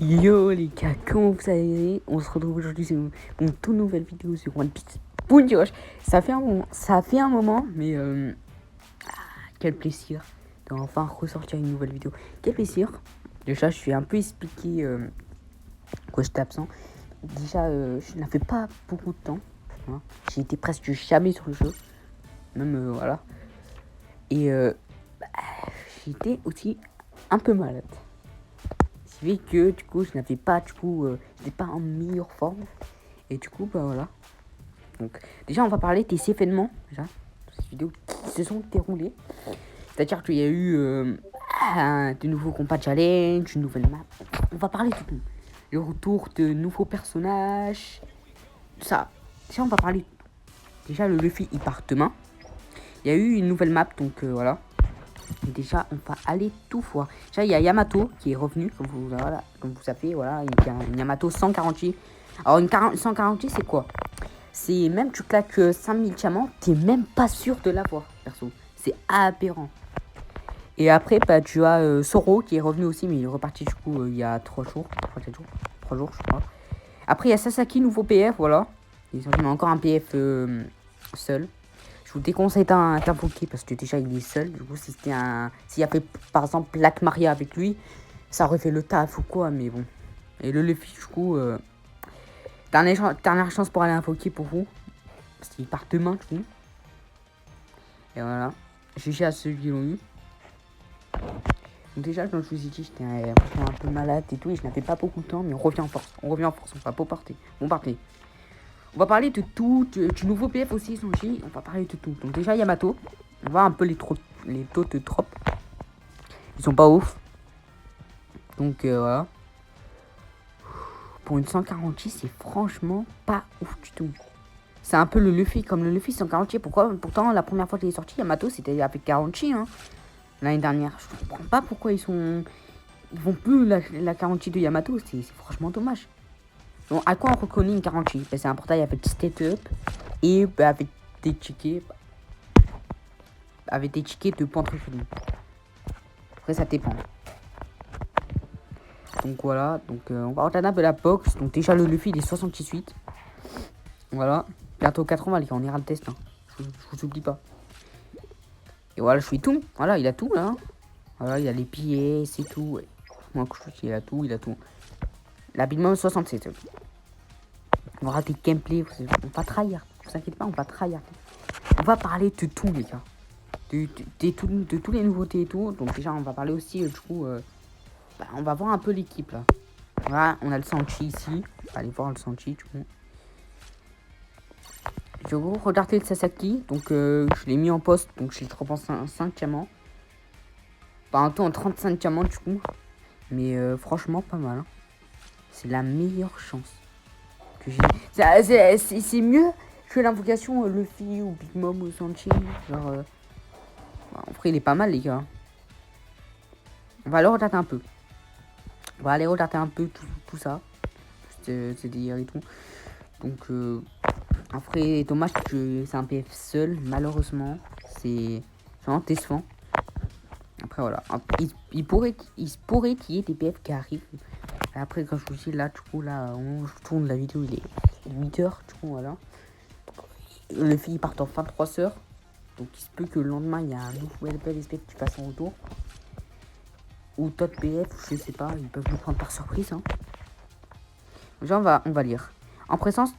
Yo les gars, comment vous allez? On se retrouve aujourd'hui sur une toute nouvelle vidéo sur One Piece. Boum, ça fait un moment, mais quel plaisir d'enfin ressortir une nouvelle vidéo. Quel plaisir. Déjà, je suis un peu expliqué que j'étais absent. Déjà, je n'avais pas beaucoup de temps. Hein. J'ai été presque jamais sur le jeu. Même, voilà. Et j'étais aussi un peu malade. Que du coup je n'avais pas j'étais pas en meilleure forme et du coup bah voilà. Donc déjà on va parler des événements déjà ces vidéos qui se sont déroulées, c'est à dire qu'il y a eu de nouveaux combats challenge, une nouvelle map. On va parler de tout, le retour de nouveaux personnages, tout ça. Déjà on va parler déjà le Luffy il part demain, il y a eu une nouvelle map donc voilà. Et déjà, on va aller tout voir. Déjà, il y a Yamato qui est revenu, comme vous savez, voilà, il y a un Yamato 148. Alors, une 148, c'est quoi? C'est même tu claques 5000 diamants, t'es même pas sûr de l'avoir, perso. C'est aberrant. Et après, bah, tu as Zoro qui est revenu aussi, mais il est reparti du coup il y a 3 jours, 3 jours, je crois. Après, il y a Sasaki, nouveau PF, voilà. Ils ont encore un PF seul. Je vous déconseille d'invoquer parce que déjà il est seul. Du coup, s'il y avait par exemple Black Maria avec lui, ça aurait fait le taf ou quoi, mais bon. Et le Luffy, du coup, dernière chance pour aller invoquer pour vous. Parce qu'il part demain, du coup. Et voilà. GG à ceux qui l'ont eu. Donc, déjà, comme je vous ai dit, j'étais un peu malade et tout. Et je n'avais pas beaucoup de temps, mais on revient en force. On va pas partir. Bon, partez. On va parler de tout, du nouveau PF aussi, Sanji. On va parler de tout. Donc déjà Yamato. On va un peu les taux de trop. Ils sont pas ouf. Donc voilà. Pour une 146, c'est franchement pas ouf du tout. C'est un peu le Luffy, comme le Luffy 146. Pourtant, la première fois qu'il est sorti, Yamato, c'était avec 40 hein, l'année dernière. Je comprends pas pourquoi ils vont plus la 46 de Yamato. C'est franchement dommage. Donc, à quoi on reconnaît une 48? C'est un portail avec state up et avec des tickets. Avec des tickets de points préférés. Après, ça dépend. Donc voilà. Donc on va regarder un peu la box. Donc déjà, le Luffy, il est 68. Voilà. Bientôt 80, les gars. On ira le test. Hein. Je vous oublie pas. Et voilà, je suis tout. Voilà, il a tout là. Voilà, il a les billets, c'est tout. Ouais. Moi, il a tout. L'habillement 67. On va rater gameplay. On va tryhard. Ne vous inquiétez pas, on va tryhard. On va parler de tout, les gars. De tous les nouveautés et tout. Donc déjà, on va parler aussi, du coup, on va voir un peu l'équipe, là. Voilà, on a le Sanchi ici. On va aller voir le Sanchi, du coup. Je vais regarder le Sasaki. Donc, je l'ai mis en poste. Donc, j'ai 35 diamants. Pas un tout en 35 diamants, du coup. Mais franchement, pas mal. Hein. C'est la meilleure chance que j'ai. C'est mieux que l'invocation Luffy ou Big Mom ou Sanchi. Genre, en vrai, il est pas mal, les gars. On va aller regarder un peu. On va aller regarder un peu tout ça. C'est délire et tout. Donc, après, dommage que c'est un PF seul, malheureusement. C'est vraiment décevant. Après, voilà. Il pourrait qu'il y ait des PF qui arrivent. Et après, quand je vous dis là, du coup, là, on tourne la vidéo, il est 8h, du coup, voilà. Le film part en 23h. Donc, il se peut que le lendemain, il y a un nouvel PF qui passe en retour. Ou d'autres PF, je sais pas, ils peuvent nous prendre par surprise. Hein. Déjà, on va lire. En présence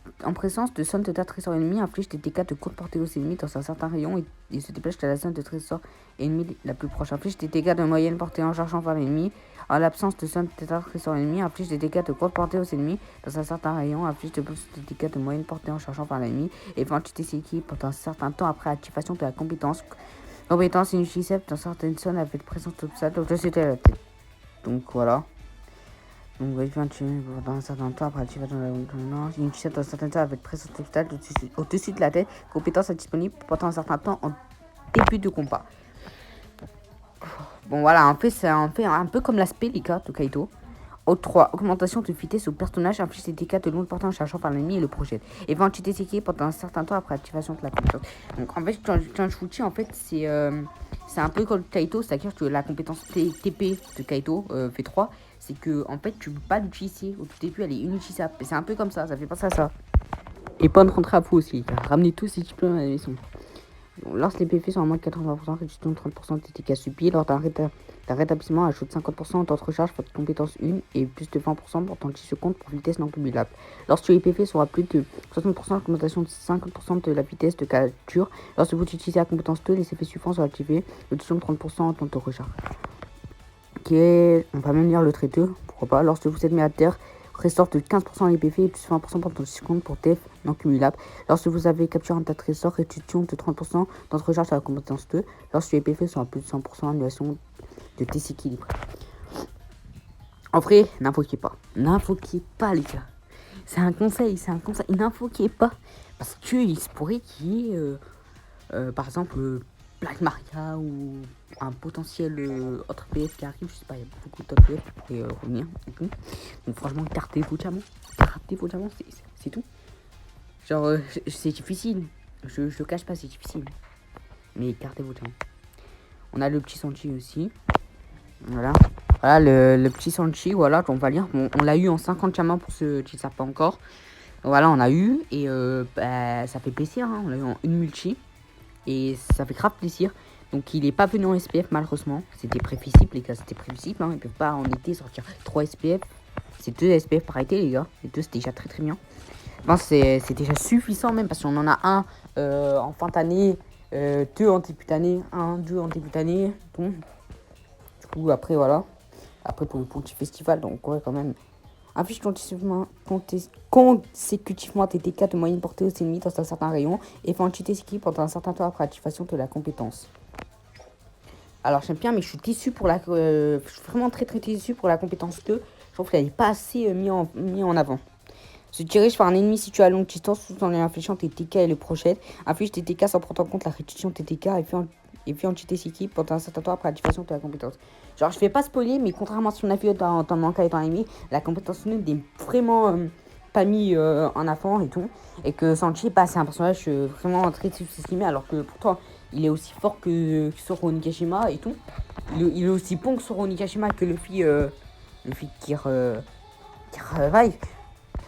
de zone de trésor ennemi, inflige des dégâts de courte portée aux ennemis dans un certain rayon et se déplace de la zone de trésor ennemi la plus proche. Inflige des dégâts de moyenne portée en chargeant vers l'ennemi. En l'absence de zone de trésor ennemi, inflige des dégâts de courte portée aux ennemis dans un certain rayon. Inflige des dégâts de moyenne portée en chargeant vers l'ennemi. Et ventité s'équipe pendant un certain temps après activation de la compétence. Compétence inutilisable dans certaines zones avec présence d'obstacles au-dessus de la tête. Donc voilà. Donc, pendant un certain temps après l'activation de la compétence inutilisable dans certaines zones avec présence d'obstacles au-dessus de la tête. Compétence indisponible pendant un certain temps en début de combat. Bon voilà, en fait c'est un peu comme l'aspect les gars de Kaito. Autre 3, augmentation de vitesse au personnage inflige des dégâts de longue portée en cherchant par l'ennemi et le projette. Et ventité s'équipe pendant un certain temps après activation de la compétence. Donc en fait, quand je vous dis, en fait, c'est un peu comme Kaito, c'est-à-dire que la compétence TP de Kaito fait 3, c'est que en fait tu peux pas l'utiliser au tout début, elle est inutilisable. C'est un peu comme ça fait penser à ça. Et pas de rentrer à fou aussi, ramenez tous ces diplômes à la maison. Lorsque les PV sont à moins de 80%, réduction de 30% de TTK subi. Lors d'un rétablissement, ajoute 50% en temps de recharge pour compétence 1 et plus de 20% pour temps de 10 secondes pour vitesse non cumulable. Lorsque les PV sont à plus de 60%, augmentation de 50% de la vitesse de capture. Lorsque vous utilisez la compétence 2, les effets suivants sont activés. Réduction de 30% en temps de recharge. Ok, on va même lire le trait 2, pourquoi pas. Lorsque vous êtes mis à terre, ressort de 15% les PV et plus 20% pendant 10 secondes pour TF non cumulable. Lorsque vous avez capturé un tas de trésors, réduction de 30% dans votre recharge à la compétence 2. Lorsque les PV sont à plus de 100%, annulation de TC équilibré. En vrai, n'invoquez pas. N'invoquez pas, les gars. C'est un conseil. N'invoquez pas. Parce qu'il se pourrait qu'il y ait, par exemple, Black Maria ou un potentiel autre PF qui arrive. Je sais pas, il y a beaucoup d'autres PF qui pourraient revenir et tout. Donc franchement, gardez vos diamants. C'est tout. Genre, c'est difficile. Je cache pas, c'est difficile. Mais gardez vos diamants. On a le petit Sanchi aussi. Voilà. Voilà le petit Sanchi, voilà, on va lire. Bon, on l'a eu en 50 diamants pour ceux qui ne savent pas encore. Voilà, on a eu. Et ça fait plaisir, hein. On l'a eu en une multi. Et ça fait grave plaisir. Donc il est pas venu en SPF malheureusement. C'était prévisible les gars, c'était prévisible. Hein. Ils peuvent pas en été sortir 3 SPF. C'est 2 SPF par été les gars. Les 2 c'est déjà très bien. Enfin, c'est déjà suffisant même parce qu'on en a un en fin d'année, 2 en début d'année, 2 en début d'année. Bon. Du coup après voilà. Après pour le petit festival, donc ouais quand même. Affiche consécutivement TTK de moyenne portée aux ennemis dans un certain rayon et fait entité ski pendant un certain temps après activation de la compétence. Alors j'aime bien, mais je suis déçu pour la... je suis vraiment très déçu pour la compétence 2. Je trouve qu'elle n'est pas assez mis en avant. Se dirige par un ennemi situé à longue distance tout en infligeant TTK et le projette. Affiche TTK sans prendre en compte la réduction TTK et fait entité ski pendant un certain temps après activation de la compétence. Genre, je vais pas spoiler, mais contrairement à ce qu'on a vu dans Manka et dans Amy, la compétence 1 n'est vraiment pas mis en avant et tout. Et que Sanchi, bah, c'est un personnage vraiment très sous-estimé, alors que pourtant, il est aussi fort que Soro Nigashima et tout. Il est aussi bon que Soro Nigashima que Luffy qui revive.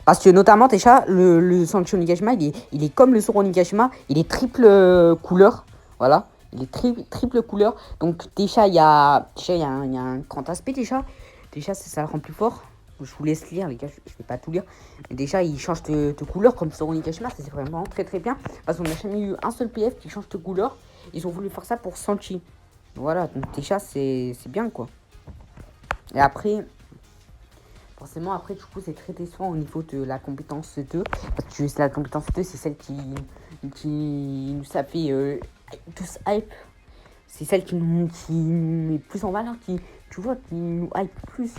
Parce que notamment, déjà, le Sanchi Onigashima, il est comme le Zoro Onigashima, il est triple couleur. Voilà, il est triple couleur. Donc déjà, il y a un grand aspect déjà. Déjà, ça le rend plus fort. Je vous laisse lire, les gars, je vais pas tout lire. Mais déjà, il change de couleur comme Zoro Onigashima, c'est vraiment très bien. Parce qu'on n'a jamais eu un seul PF qui change de couleur. Ils ont voulu faire ça pour Sanchi. Voilà, donc déjà, c'est bien, quoi. Et après... Forcément, après, du coup, c'est très décevant au niveau de la compétence 2. Parce que la compétence 2, c'est celle qui nous a fait tous hype. C'est celle qui nous met plus en valeur, qui nous hype plus.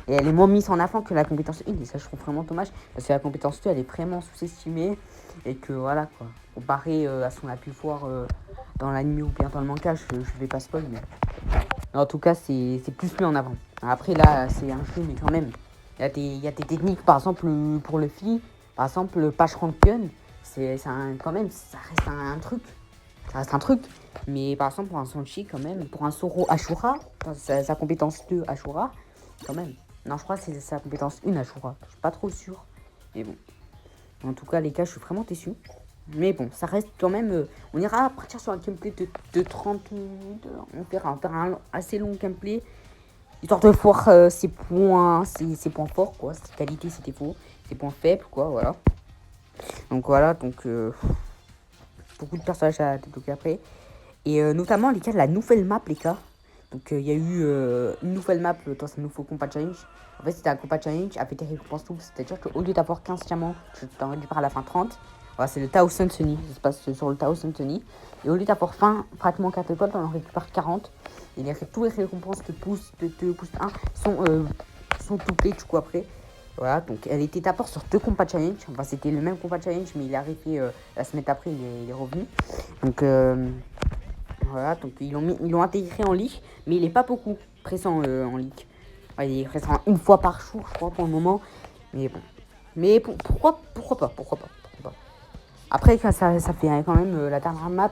Et elle est moins mise en avant que la compétence 1. Et ça, je trouve vraiment dommage. Parce que la compétence 2, elle est vraiment sous-estimée. Et que voilà, quoi. Comparé à ce qu'on a pu voir dans l'anime ou bien dans le manga, je vais pas spoil, mais... En tout cas, c'est plus mis en avant. Après, là, c'est un jeu, mais quand même. Il y a des techniques, par exemple, pour le Luffy. Par exemple, le Patch Ranken. Quand même, ça reste un truc. Ça reste un truc. Mais par exemple, pour un Sanchi, quand même. Pour un Zoro Ashura, sa compétence 2 Ashura, quand même. Non, je crois que c'est sa compétence 1 Ashura. Je suis pas trop sûr. Mais bon. En tout cas, les gars, je suis vraiment déçu. Mais bon, ça reste quand même... on ira partir sur un gameplay de 30 minutes. On fera un assez long gameplay. Histoire de voir ses points forts, quoi. Ses qualités, ses défauts. Ses points faibles, quoi, voilà. Donc voilà, beaucoup de personnages à débloquer après. Et notamment, les gars, la nouvelle map, les gars. Donc il y a eu une nouvelle map dans ce nouveau combat challenge. En fait, c'était un combat challenge avec des récompenses doubles. C'est-à-dire qu'au lieu d'avoir 15 diamants, tu t'en récupères à la fin 30. Voilà, c'est le Tao Sun Sunny, ça se passe sur le Tao Sun Sunny. Et au lieu d'avoir 20 pratiquement 4 étoiles, on en récupère 40. Et tous les récompenses de boost 1 sont doublées du coup après. Voilà, donc elle était d'abord sur 2 combats challenge. Enfin, c'était le même combat challenge, mais il est arrivé la semaine après, il est revenu. Donc voilà, donc ils l'ont intégré en ligue, mais il n'est pas beaucoup présent en ligue. Ouais, il est présent une fois par jour, je crois, pour le moment. Mais bon. Mais pourquoi pas. Après, ça fait quand même la dernière map.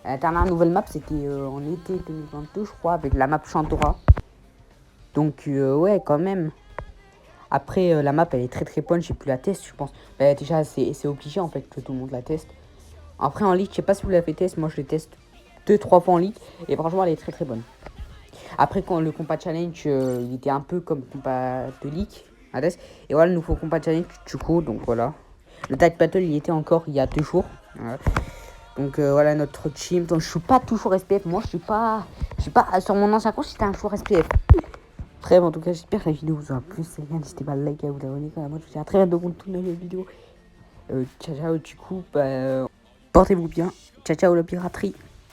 La dernière nouvelle map, c'était en été 2022, je crois, avec la map Chantora. Donc, ouais, quand même. Après, la map, elle est très très bonne. J'ai pu la tester, je pense. Bah, déjà, c'est obligé, en fait, que tout le monde la teste. Après, en ligue, je sais pas si vous l'avez testé. Moi, je l'ai testé 2-3 fois en ligue. Et franchement, elle est très très bonne. Après, quand le combat challenge, il était un peu comme combat de ligue. Et voilà, le nouveau combat challenge, du coup, donc voilà. Le tag battle, il était encore il y a 2 jours. Voilà. Donc voilà notre team. Donc je suis pas toujours SPF. Moi, je suis pas sur mon ancien compte, j'étais un joueur SPF. Bref, en tout cas, j'espère que la vidéo vous aura plu. C'est bien, n'hésitez pas à liker, à vous abonner. Moi, je vous dis à très bientôt pour une toute nouvelle vidéo. Ciao, ciao, du coup, portez-vous bien. Ciao, ciao, la piraterie.